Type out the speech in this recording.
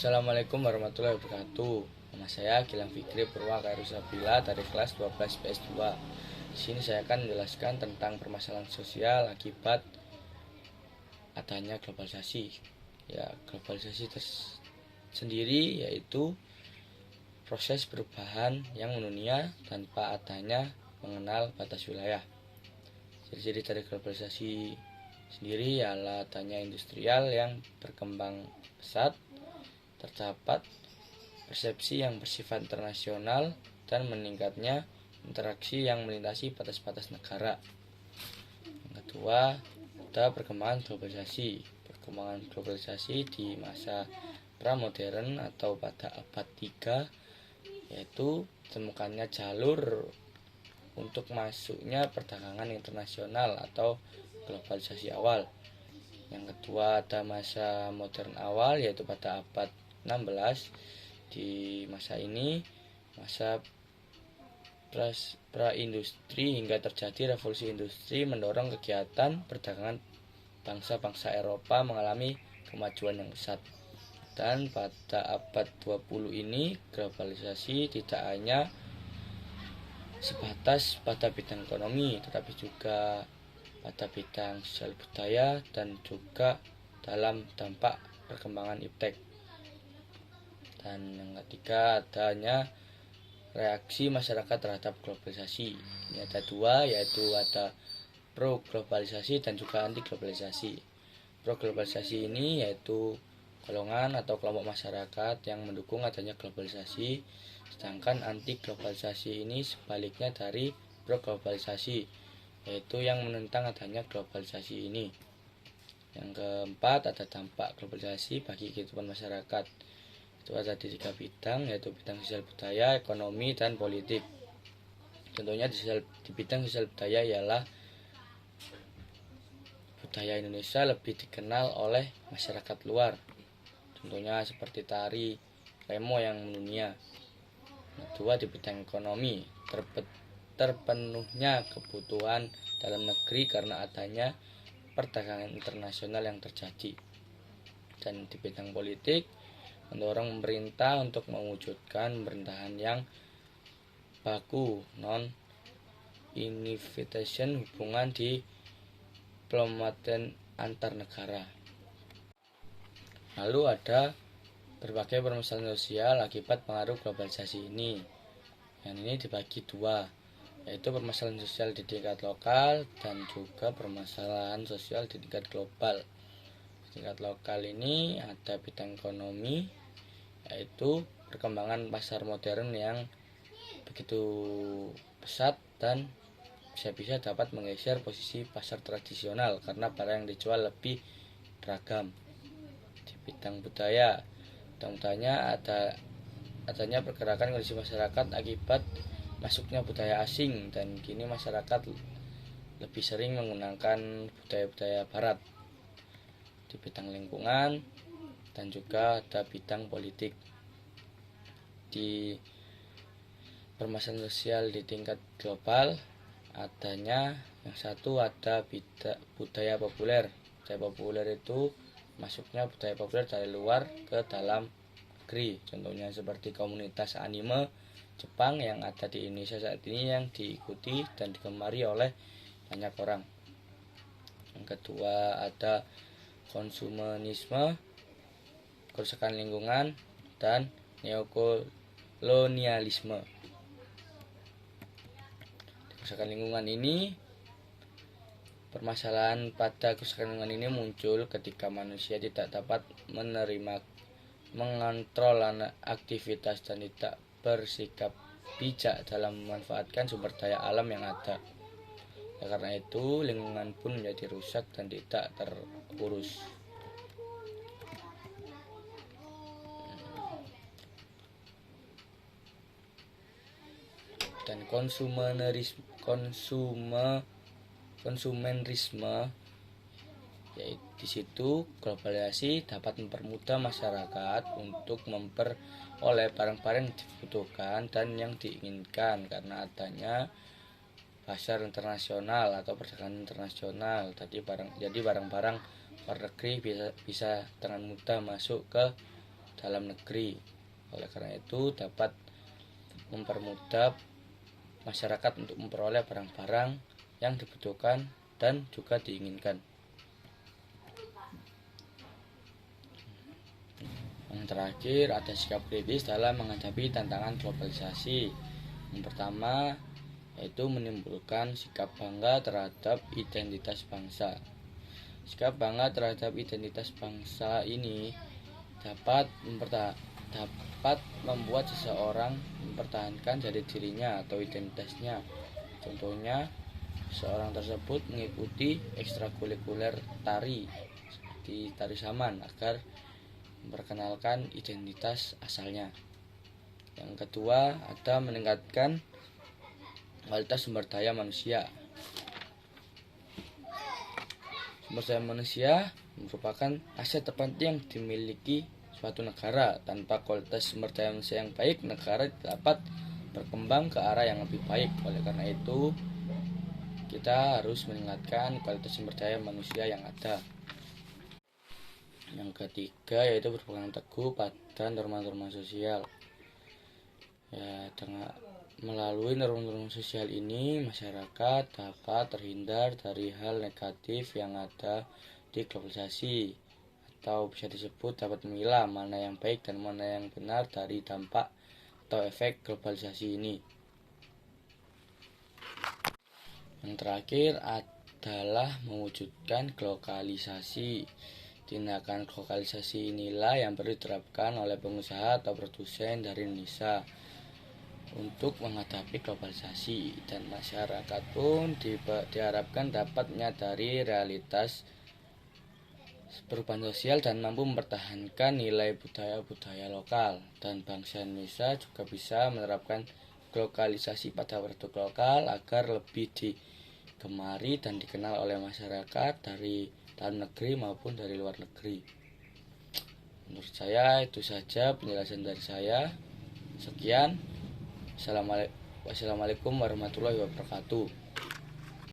Assalamualaikum warahmatullahi wabarakatuh. Nama saya Gilang Fikri Purwakayudi Rusabila dari kelas 12 PS2. Di sini saya akan menjelaskan tentang permasalahan sosial akibat adanya globalisasi. Ya, globalisasi sendiri yaitu proses perubahan yang mendunia tanpa adanya mengenal batas wilayah. Jadi dari globalisasi sendiri ialah adanya industrial yang berkembang pesat, terdapat persepsi yang bersifat internasional dan meningkatnya interaksi yang melintasi batas-batas negara. Yang kedua, ada perkembangan globalisasi. Perkembangan globalisasi di masa pramodern atau pada abad 3 yaitu ditemukannya jalur untuk masuknya perdagangan internasional atau globalisasi awal. Yang kedua, ada masa modern awal yaitu pada abad 16. Di masa ini masa pra-industri hingga terjadi revolusi industri mendorong kegiatan perdagangan bangsa-bangsa Eropa mengalami kemajuan yang pesat. Dan pada abad 20 ini globalisasi tidak hanya sebatas pada bidang ekonomi, tetapi juga pada bidang sosial budaya dan juga dalam dampak perkembangan iptek. Dan yang ketiga, adanya reaksi masyarakat terhadap globalisasi. Ini ada dua, yaitu ada pro globalisasi dan juga anti globalisasi. Pro globalisasi ini yaitu golongan atau kelompok masyarakat yang mendukung adanya globalisasi, sedangkan anti globalisasi ini sebaliknya dari pro globalisasi, yaitu yang menentang adanya globalisasi ini. Yang keempat, ada dampak globalisasi bagi kehidupan masyarakat. Itu ada di 3 bidang, yaitu bidang sosial budaya, ekonomi, dan politik. Contohnya di bidang sosial budaya ialah budaya Indonesia lebih dikenal oleh masyarakat luar. Contohnya seperti tari remo yang mendunia. Kedua, di bidang ekonomi, terpenuhnya kebutuhan dalam negeri karena adanya perdagangan internasional yang terjadi. Dan di bidang politik, mendorong pemerintah untuk mewujudkan pemerintahan yang baku, non-invitation, hubungan diplomaten antar negara. Lalu ada berbagai permasalahan sosial akibat pengaruh globalisasi ini. Yang ini dibagi dua, yaitu permasalahan sosial di tingkat lokal dan juga permasalahan sosial di tingkat global. Di tingkat lokal ini ada bidang ekonomi, yaitu perkembangan pasar modern yang begitu pesat dan bisa-bisa dapat menggeser posisi pasar tradisional karena barang yang dijual lebih beragam. Di bidang budayanya adanya pergerakan kondisi masyarakat akibat masuknya budaya asing, dan kini masyarakat lebih sering menggunakan budaya-budaya barat. Di bidang lingkungan dan juga ada bidang politik. Di permasalahan sosial di tingkat global adanya yang satu, ada budaya populer. Budaya populer itu masuknya budaya populer dari luar ke dalam negeri. Contohnya seperti komunitas anime Jepang yang ada di Indonesia saat ini yang diikuti dan digemari oleh banyak orang. Yang kedua, ada konsumenisme, kerusakan lingkungan, dan neokolonialisme. Kerusakan lingkungan ini, permasalahan pada kerusakan lingkungan ini muncul ketika manusia tidak dapat mengontrol aktivitas dan tidak bersikap bijak dalam memanfaatkan sumber daya alam yang ada. Karena itu lingkungan pun menjadi rusak dan tidak terurus. Dan konsumerisme, yaitu di situ globalisasi dapat mempermudah masyarakat untuk memperoleh barang-barang yang dibutuhkan dan yang diinginkan karena adanya pasar internasional atau perdagangan internasional. Jadi barang-barang luar negeri bisa dengan mudah masuk ke dalam negeri. Oleh karena itu dapat mempermudah masyarakat untuk memperoleh barang-barang yang dibutuhkan dan juga diinginkan. Yang terakhir, ada sikap kritis dalam menghadapi tantangan globalisasi. Yang pertama, yaitu menimbulkan sikap bangga terhadap identitas bangsa. Sikap bangga terhadap identitas bangsa ini dapat membuat seseorang mempertahankan jati dirinya atau identitasnya. Contohnya, seorang tersebut mengikuti ekstrakurikuler tari seperti tari saman agar memperkenalkan identitas asalnya. Yang kedua, ada meningkatkan kualitas sumber daya manusia. Sumber daya manusia merupakan aset terpenting yang dimiliki suatu negara. Tanpa kualitas sumber daya manusia yang baik, negara dapat berkembang ke arah yang lebih baik. Oleh karena itu, kita harus meningkatkan kualitas sumber daya manusia yang ada. Yang ketiga, yaitu berpegang teguh pada norma-norma sosial. Melalui norma-norma sosial ini, masyarakat dapat terhindar dari hal negatif yang ada di globalisasi, atau bisa disebut dapat memilah mana yang baik dan mana yang benar dari dampak atau efek globalisasi ini. Yang terakhir adalah mewujudkan globalisasi. Tindakan globalisasi inilah yang perlu diterapkan oleh pengusaha atau produsen dari Indonesia untuk menghadapi globalisasi, dan masyarakat pun diharapkan dapat menyadari realitas perubahan sosial dan mampu mempertahankan nilai budaya lokal. Dan bangsa Indonesia juga bisa menerapkan globalisasi pada produk lokal agar lebih digemari dan dikenal oleh masyarakat dari dalam negeri maupun dari luar negeri. Menurut saya itu saja penjelasan dari saya. Sekian. Wassalamualaikum warahmatullahi wabarakatuh.